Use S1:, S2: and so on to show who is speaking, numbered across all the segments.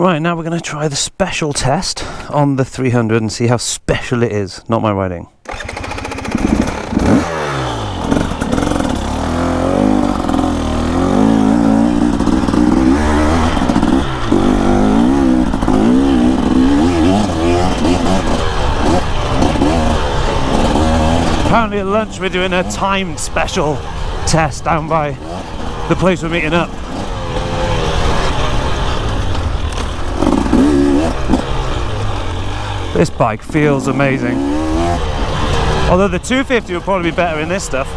S1: Right, now we're going to try the special test on the 300 and see how special it is, not my riding. Apparently at lunch we're doing a timed special test down by the place we're meeting up. This bike feels amazing. Although the 250 would probably be better in this stuff.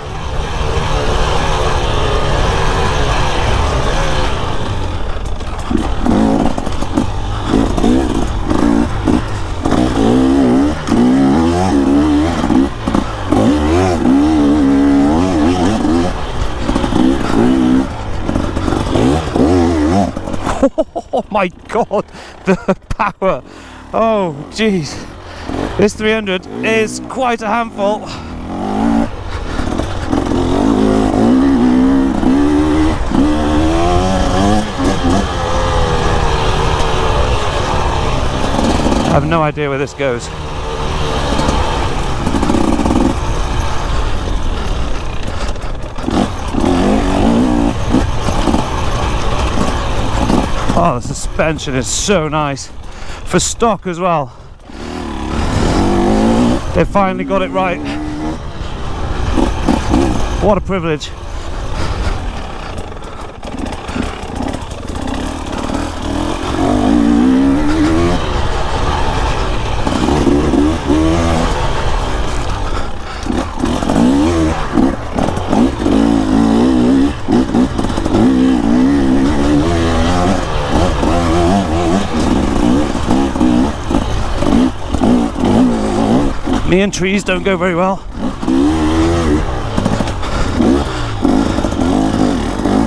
S1: Oh my god, the power! Oh jeez, this 300 is quite a handful. I have no idea where this goes. Oh, the suspension is so nice. For stock as well. They finally got it right. What a privilege. Me and trees don't go very well.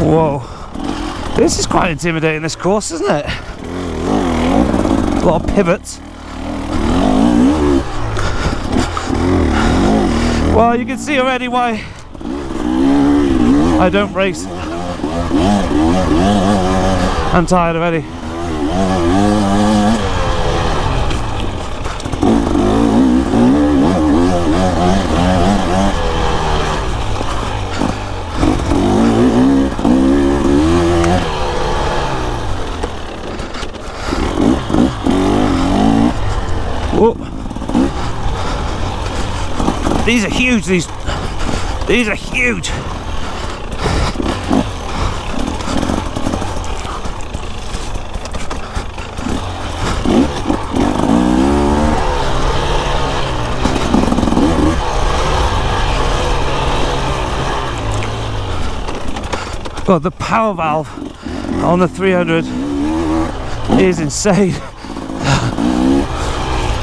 S1: Whoa. This is quite intimidating, this course, isn't it? A lot of pivots. Well, you can see already why I don't race. I'm tired already. Whoa. These are huge, these are huge. God, the power valve on the 300 is insane.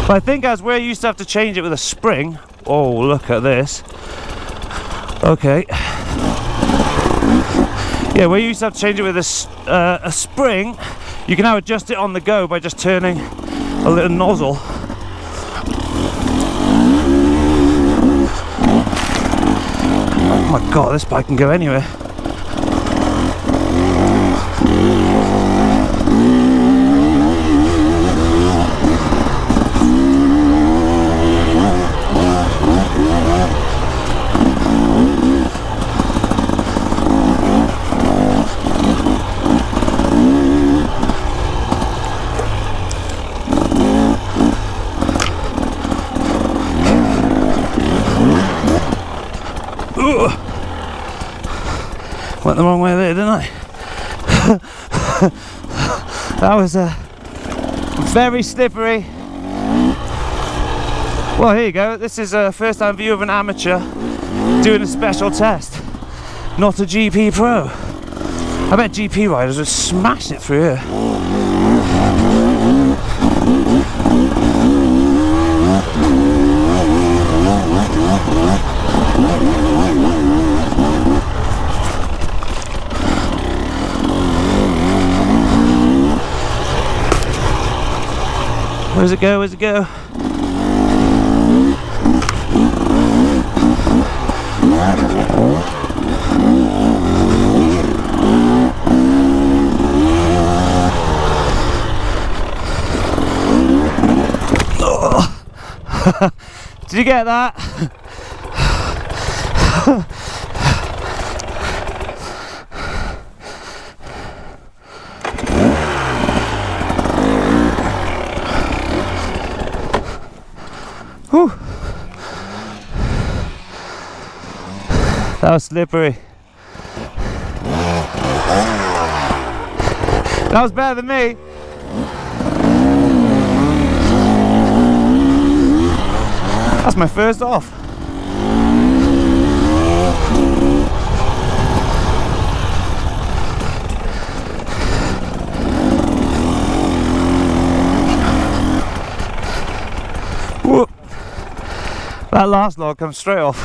S1: But I think as we're used to have to change it with a spring. Oh, look at this. Okay. Yeah, we're used to have to change it with a spring. You can now adjust it on the go by just turning a little nozzle. Oh my god, this bike can go anywhere. Went the wrong way there, didn't I? That was very slippery. Well, here you go. This is a first time view of an amateur doing a special test, not a GP pro. I bet GP riders would smash it through here. Where's it go? Where's it go? Did you get that? Whew. That was slippery. That was better than me. That's my first off. Whoop. That last log comes straight off.